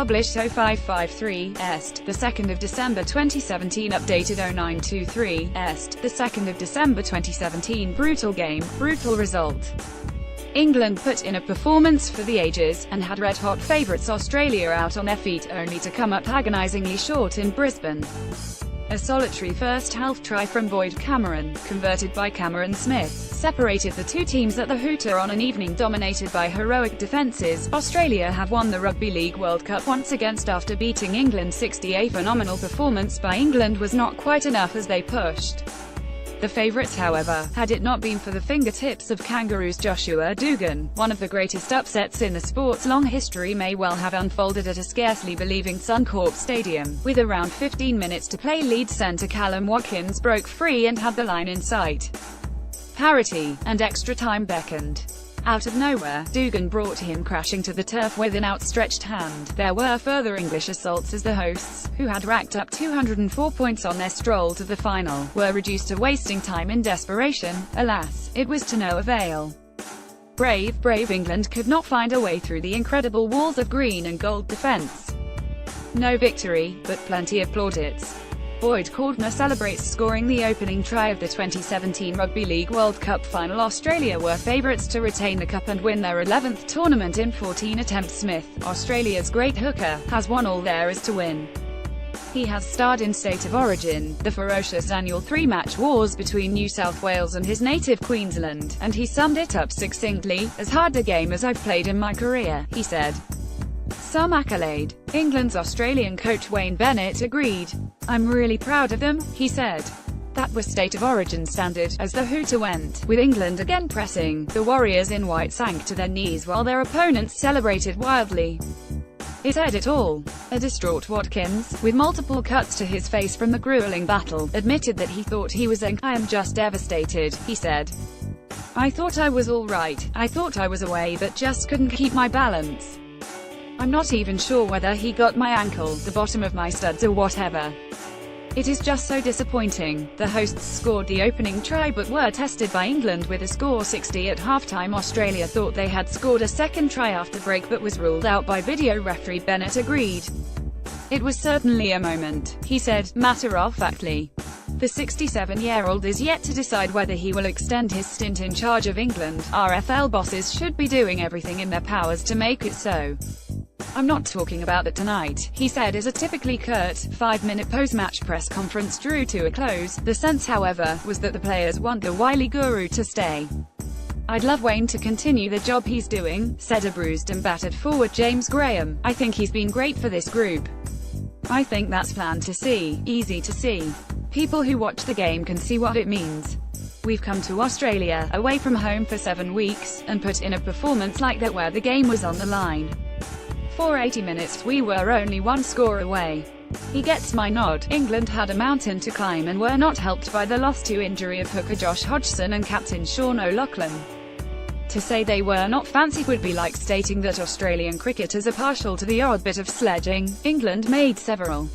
published 0553 est, the 2nd of December 2017, updated 0923 est, the 2nd of December 2017. Brutal game, brutal result. England put in a performance for the ages, and had red-hot favourites Australia out on their feet, only to come up agonisingly short in Brisbane. A solitary first-half try from Boyd Cameron, converted by Cameron Smith, separated the two teams at the Hooter on an evening dominated by heroic defences. Australia have won the Rugby League World Cup once again after beating England 60. A phenomenal performance by England was not quite enough as they pushed the favourites. However, had it not been for the fingertips of Kangaroos' Joshua Dugan, one of the greatest upsets in the sport's long history may well have unfolded at a scarcely believing Suncorp Stadium. With around 15 minutes to play, lead centre Callum Watkins broke free and had the line in sight. Parity and extra time beckoned. Out of nowhere, Dugan brought him crashing to the turf with an outstretched hand. There were further English assaults as the hosts, who had racked up 204 points on their stroll to the final, were reduced to wasting time in desperation. Alas, it was to no avail. Brave England could not find a way through the incredible walls of green and gold defence. No victory, but plenty of plaudits. Boyd Cordner celebrates scoring the opening try of the 2017 Rugby League World Cup final. Australia were favourites to retain the cup and win their 11th tournament in 14 attempts. Smith, Australia's great hooker, has won all there is to win. He has starred in State of Origin, the ferocious annual three-match wars between New South Wales and his native Queensland, and he summed it up succinctly: "As hard a game as I've played in my career," he said. Some accolade. England's Australian coach Wayne Bennett agreed. "I'm really proud of them," he said. That was State of Origin standard, as the Hooter went, with England again pressing. The Warriors in white sank to their knees while their opponents celebrated wildly. It said it all. A distraught Watkins, with multiple cuts to his face from the grueling battle, admitted that he thought he was "I am just devastated," he said. "I thought I was all right. I thought I was away but just couldn't keep my balance. I'm not even sure whether he got my ankle, the bottom of my studs or whatever. It is just so disappointing." The hosts scored the opening try but were tested by England with a score 60 at halftime. Australia thought they had scored a second try after break but was ruled out by video referee. Bennett agreed. "It was certainly a moment," he said, matter-of-factly. The 67-year-old is yet to decide whether he will extend his stint in charge of England. RFL bosses should be doing everything in their powers to make it so. "I'm not talking about that tonight," he said as a typically curt, 5-minute post-match press conference drew to a close. The sense, however, was that the players want the wily guru to stay. "I'd love Wayne to continue the job he's doing," said a bruised and battered forward James Graham. "I think he's been great for this group. I think that's planned to see, easy to see. People who watch the game can see what it means. We've come to Australia, away from home for 7 weeks, and put in a performance like that where the game was on the line. For 80 minutes, we were only one score away." He gets my nod. England had a mountain to climb and were not helped by the loss to injury of hooker Josh Hodgson and captain Sean O'Loughlin. To say they were not fancy would be like stating that Australian cricketers are partial to the odd bit of sledging. England made several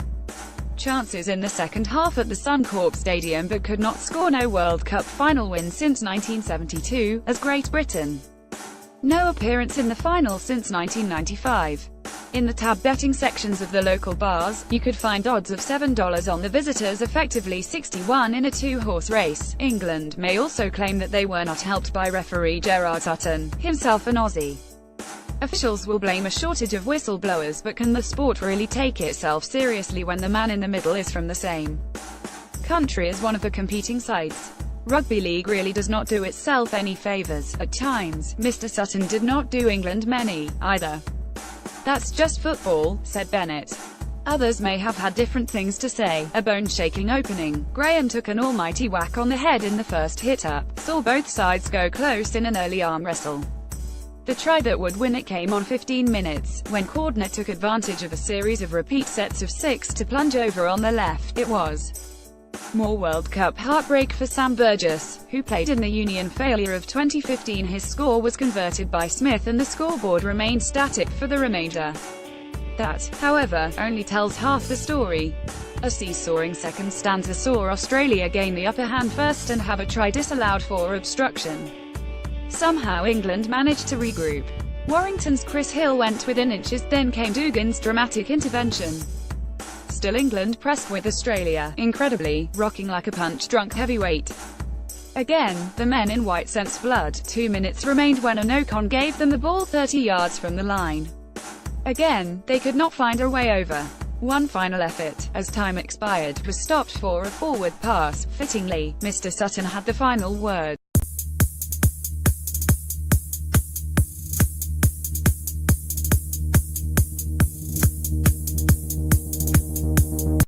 chances in the second half at the Suncorp Stadium but could not score. No World Cup final win since 1972, as Great Britain. No appearance in the final since 1995. In the tab betting sections of the local bars, you could find odds of $7 on the visitors, effectively 61 in a 2-horse race. England may also claim that they were not helped by referee Gerard Sutton, himself an Aussie. Officials will blame a shortage of whistleblowers, but can the sport really take itself seriously when the man in the middle is from the same country as one of the competing sides? Rugby league really does not do itself any favours. At times, Mr. Sutton did not do England many, either. "That's just football," said Bennett. Others may have had different things to say. A bone-shaking opening. Graham took an almighty whack on the head in the first hit-up, saw both sides go close in an early arm wrestle. The try that would win it came on 15 minutes, when Cordner took advantage of a series of repeat sets of 6 to plunge over on the left. It was more World Cup heartbreak for Sam Burgess, who played in the Union failure of 2015. His score was converted by Smith and the scoreboard remained static for the remainder. That, however, only tells half the story. A seesawing second stanza saw Australia gain the upper hand first and have a try disallowed for obstruction. Somehow England managed to regroup. Warrington's Chris Hill went within inches, then came Dugan's dramatic intervention. Still England pressed with Australia, incredibly, rocking like a punch-drunk heavyweight. Again, the men in white sensed blood. 2 minutes remained when Onokon gave them the ball 30 yards from the line. Again, they could not find a way over. One final effort, as time expired, was stopped for a forward pass. Fittingly, Mr. Sutton had the final word.